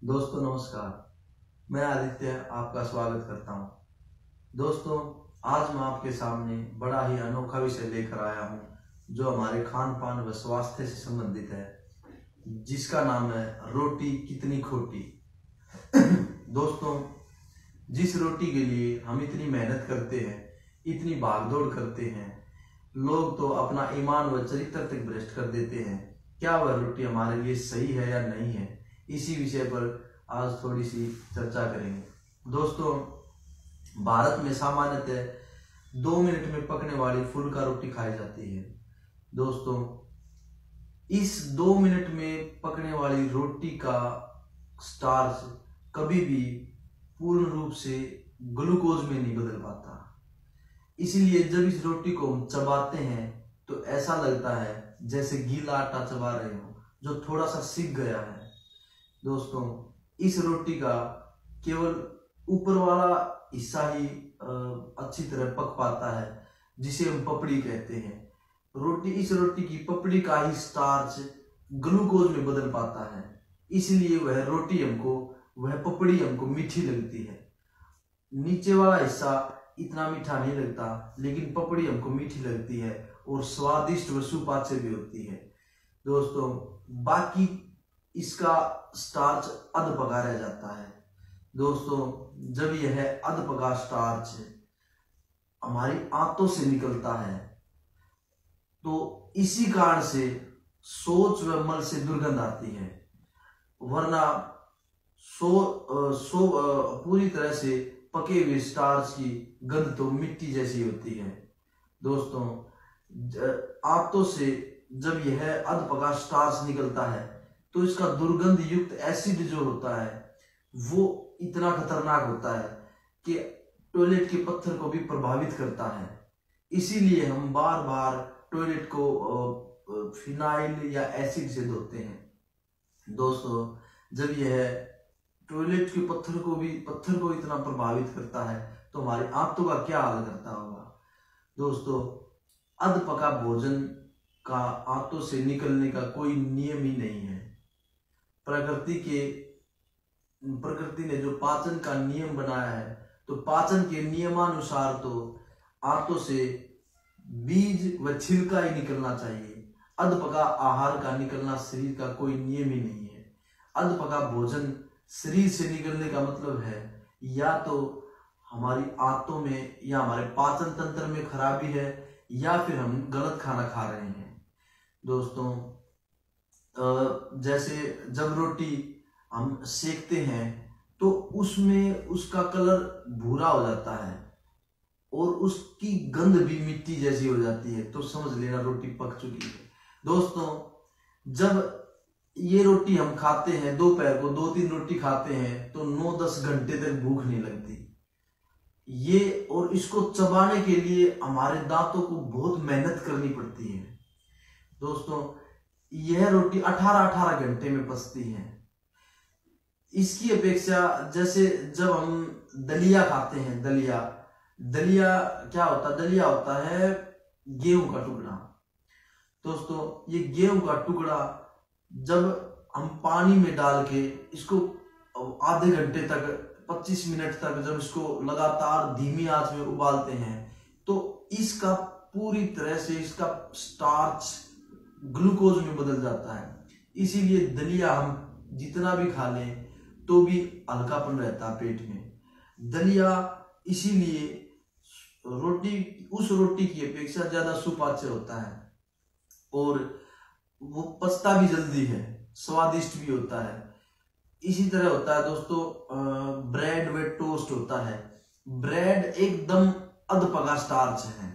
दोस्तों नमस्कार। मैं आदित्य आपका स्वागत करता हूं। दोस्तों आज मैं आपके सामने बड़ा ही अनोखा विषय लेकर आया हूं जो हमारे खान पान व स्वास्थ्य से संबंधित है, जिसका नाम है रोटी कितनी खोटी। दोस्तों जिस रोटी के लिए हम इतनी मेहनत करते हैं, इतनी भागदौड़ करते हैं, लोग तो अपना ईमान व चरित्र तक भ्रष्ट कर देते हैं। क्या वह रोटी हमारे लिए सही है या नहीं है, इसी विषय पर आज थोड़ी सी चर्चा करेंगे। दोस्तों भारत में सामान्यतः 2 मिनट में पकने वाली फुल्का रोटी खाई जाती है। दोस्तों इस 2 मिनट में पकने वाली रोटी का स्टार्च कभी भी पूर्ण रूप से ग्लूकोज में नहीं बदल पाता। इसलिए जब इस रोटी को हम चबाते हैं तो ऐसा लगता है जैसे गीला आटा चबा रहे हो जो थोड़ा सा सिक गया है। दोस्तों इस रोटी का केवल ऊपर वाला हिस्सा ही अच्छी तरह पक पाता है, जिसे हम पपड़ी कहते हैं। इस रोटी की पपड़ी का ही स्टार्च ग्लूकोज में बदल पाता है, इसलिए वह पपड़ी हमको मीठी लगती है। नीचे वाला हिस्सा इतना मीठा नहीं लगता, लेकिन पपड़ी हमको मीठी लगती है और स्वादिष्ट व सुपाच्य भी होती है। दोस्तों बाकी इसका स्टार्च अधपका रह जाता है। दोस्तों जब यह अधपका स्टार्च हमारी आंतों से निकलता है तो इसी कारण से शौच व मल से दुर्गंध आती है, वरना पूरी तरह से पके हुए स्टार्च की गंध तो मिट्टी जैसी होती है। दोस्तों आंतों से जब यह अधपका स्टार्च निकलता है तो इसका दुर्गंध युक्त एसिड जो होता है वो इतना खतरनाक होता है कि टॉयलेट के पत्थर को भी प्रभावित करता है। इसीलिए हम बार बार टॉयलेट को फिनाइल या एसिड से धोते हैं। दोस्तों जब यह टॉयलेट के पत्थर को इतना प्रभावित करता है तो हमारे आंतों का क्या हाल करता होगा। दोस्तों अधपका भोजन का आंतों से निकलने का कोई नियम ही नहीं है। प्रकृति ने जो पाचन का नियम बनाया है, तो पाचन के नियमानुसार तो आंतों से बीज व छिलका ही निकलना चाहिए। अधपका आहार का निकलना शरीर का कोई नियम ही नहीं है। अधपका भोजन शरीर से निकलने का मतलब है या तो हमारी आंतों में या हमारे पाचन तंत्र में खराबी है, या फिर हम गलत खाना खा रहे हैं। दोस्तों जैसे जब रोटी हम सेकते हैं तो उसमें उसका कलर भूरा हो जाता है और उसकी गंध भी मिट्टी जैसी हो जाती है, तो समझ लेना रोटी पक चुकी है। दोस्तों जब ये रोटी हम खाते हैं, दोपहर को 2-3 रोटी खाते हैं तो 9-10 घंटे तक भूख नहीं लगती। ये और इसको चबाने के लिए हमारे दांतों को बहुत मेहनत करनी पड़ती है। दोस्तों यह रोटी 18-18 घंटे में पचती है। इसकी अपेक्षा जैसे जब हम दलिया खाते हैं, दलिया क्या होता है? दलिया होता है गेहूं का टुकड़ा। दोस्तों ये गेहूं का टुकड़ा जब हम पानी में डाल के इसको आधे घंटे तक 25 मिनट तक जब इसको लगातार धीमी आंच में उबालते हैं तो इसका पूरी तरह से इसका स्टार्च ग्लूकोज में बदल जाता है। इसीलिए दलिया हम जितना भी खा लें तो भी हल्कापन रहता है पेट में। दलिया इसीलिए उस रोटी की अपेक्षा ज्यादा सुपाच्य होता है और वो पचता भी जल्दी है, स्वादिष्ट भी होता है। इसी तरह होता है दोस्तों ब्रेड व टोस्ट होता है। ब्रेड एकदम अधपका स्टार्च है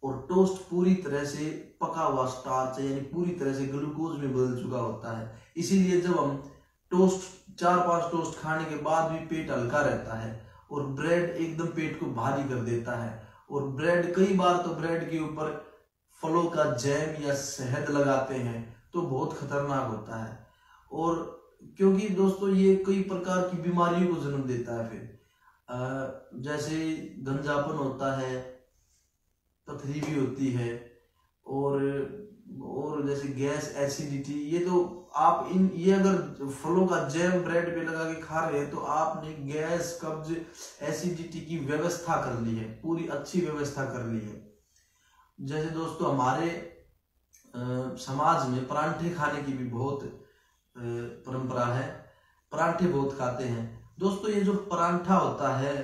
और टोस्ट पूरी तरह से पका हुआ स्टार्च है, यानी पूरी तरह से ग्लूकोज में बदल चुका होता है। इसीलिए जब हम टोस्ट 4-5 टोस्ट खाने के बाद भी पेट हल्का रहता है और ब्रेड एकदम पेट को भारी कर देता है। और कई बार तो ब्रेड के ऊपर फलों का जैम या शहद लगाते हैं तो बहुत खतरनाक होता है। और क्योंकि दोस्तों ये कई प्रकार की बीमारियों को जन्म देता है। फिर जैसे गंजापन होता है, पथरी भी होती है और जैसे गैस, एसिडिटी, ये तो आप ये अगर फलों का जैम ब्रेड पे लगा के खा रहे हैं तो आपने गैस, कब्ज, एसिडिटी की व्यवस्था कर ली है, पूरी अच्छी व्यवस्था कर ली है। जैसे दोस्तों हमारे समाज में परांठे खाने की भी बहुत परंपरा है, परांठे बहुत खाते हैं दोस्तों। ये जो परांठा होता है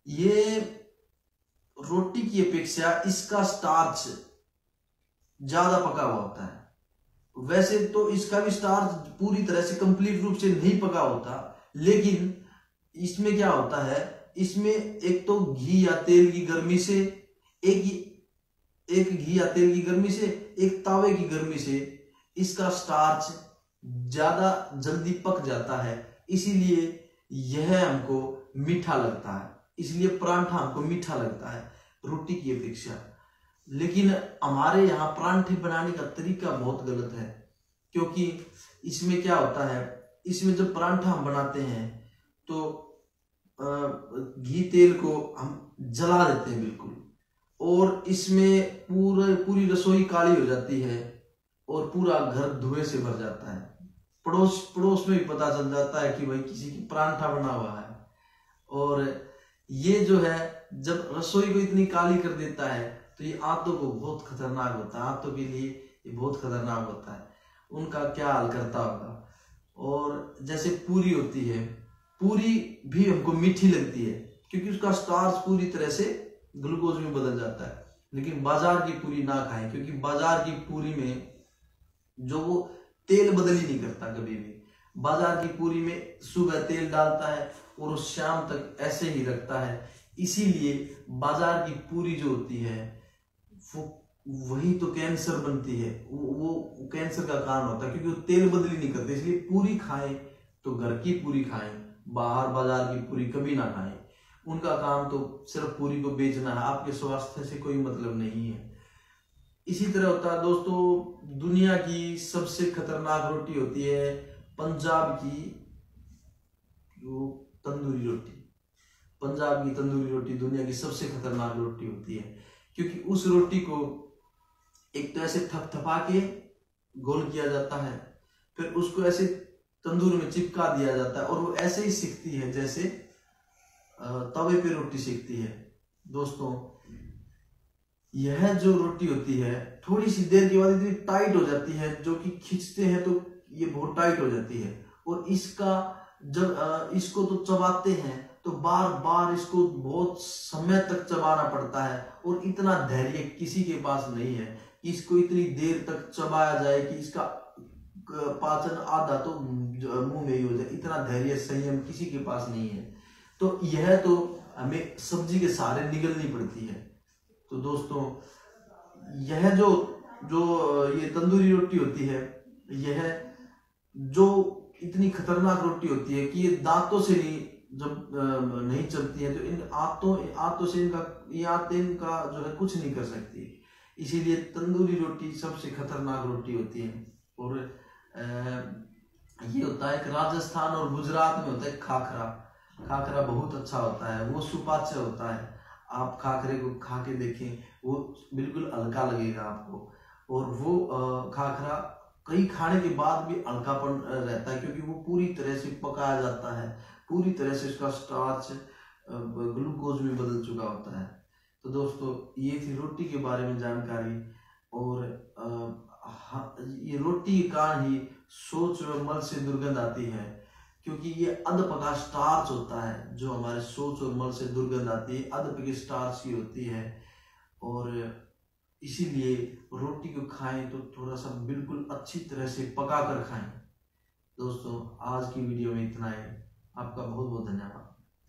ये रोटी की अपेक्षा इसका स्टार्च ज्यादा पका हुआ होता है। वैसे तो इसका भी स्टार्च पूरी तरह से कंप्लीट रूप से नहीं पका होता, लेकिन इसमें क्या होता है, इसमें एक तो घी या तेल की गर्मी से, एक घी या तेल की गर्मी से, एक तावे की गर्मी से इसका स्टार्च ज्यादा जल्दी पक जाता है, इसीलिए यह हमको मीठा लगता है। इसलिए परांठा हमको मीठा लगता है रोटी की अपेक्षा। लेकिन हमारे यहाँ परांठे बनाने का तरीका बहुत गलत है, क्योंकि इसमें क्या होता है, इसमें जब परांठा हम बनाते हैं तो घी तेल को हम जला देते हैं बिल्कुल, और इसमें पूरी रसोई काली हो जाती है और पूरा घर धुएं से भर जाता है। पड़ोस में भी पता चल जाता है कि भाई किसी की परांठा बना हुआ है। और ये जो है जब रसोई को इतनी काली कर देता है तो ये आंतों को बहुत खतरनाक होता है, आंतों के लिए ये बहुत खतरनाक होता है। उनका क्या हाल करता होगा। और जैसे पूरी होती है, पूरी भी हमको मीठी लगती है क्योंकि उसका स्टार्च पूरी तरह से ग्लूकोज में बदल जाता है। लेकिन बाजार की पूरी ना खाएं, क्योंकि बाजार की पूरी में जो वो तेल बदल ही नहीं करता कभी भी। बाजार की पूरी में सुबह तेल डालता है और वो शाम तक ऐसे ही रखता है, इसीलिए बाजार की पूरी जो होती है वो वही तो कैंसर बनती है, वो कैंसर का कारण होता है, क्योंकि वो तेल बदल ही नहीं करते। इसलिए पूरी खाएं तो घर की पूरी खाएं, बाहर बाजार की पूरी कभी ना खाएं। उनका काम तो सिर्फ पूरी को बेचना है, आपके स्वास्थ्य से कोई मतलब नहीं है। इसी तरह होता है दोस्तों, दुनिया की सबसे खतरनाक रोटी होती है पंजाब की जो तंदूरी रोटी। पंजाब की तंदूरी रोटी दुनिया की सबसे खतरनाक रोटी होती है, क्योंकि उस रोटी को एक तो ऐसे थपथपा के गोल किया जाता है, फिर उसको ऐसे तंदूर में चिपका दिया जाता है और वो ऐसे ही सिकती है जैसे तवे पे रोटी सिकती है। दोस्तों यह जो रोटी होती है थोड़ी सी देर के बाद इतनी टाइट हो जाती है, जो कि खींचते हैं तो ये बहुत टाइट हो जाती है। और इसका जब इसको तो चबाते हैं तो बार बार इसको बहुत समय तक चबाना पड़ता है, और इतना धैर्य किसी के पास नहीं है कि इसको इतनी देर तक चबाया जाए कि इसका पाचन आधा तो मुंह में ही हो जाए। इतना धैर्य संयम किसी के पास नहीं है, तो यह तो हमें सब्जी के सहारे निगलनी पड़ती है। तो दोस्तों यह जो ये तंदूरी रोटी होती है, यह जो इतनी खतरनाक रोटी होती है कि ये दांतों से नहीं जब नहीं चलती है तो इन आंतों से इनका जो है कुछ नहीं कर सकती। इसीलिए तंदूरी रोटी सबसे खतरनाक रोटी होती है। और ये होता है कि राजस्थान और गुजरात में होता है खाखरा। खाखरा बहुत अच्छा होता है, वो सुपाच्य होता है। आप खाखरे को खा के देखें, वो बिल्कुल हल्का लगेगा आपको। और वो खाखरा कई खाने के बाद भी हल्कापन रहता है, क्योंकि वो पूरी तरह से पकाया जाता है, पूरी तरह से उसका स्टार्च ग्लूकोज में बदल चुका होता है। तो दोस्तों ये थी रोटी के बारे में जानकारी। और ये रोटी के कारण ही शौच व मल से दुर्गंध आती है, क्योंकि ये अधपका स्टार्च होता है जो हमारे शौच और मल से दुर्गंध आती है, अधपकी स्टार्च ही होती है। और इसीलिए रोटी को खाएं तो थोड़ा सा बिल्कुल अच्छी तरह से पका कर खाएं। दोस्तों आज की वीडियो में इतना ही, आपका बहुत बहुत धन्यवाद।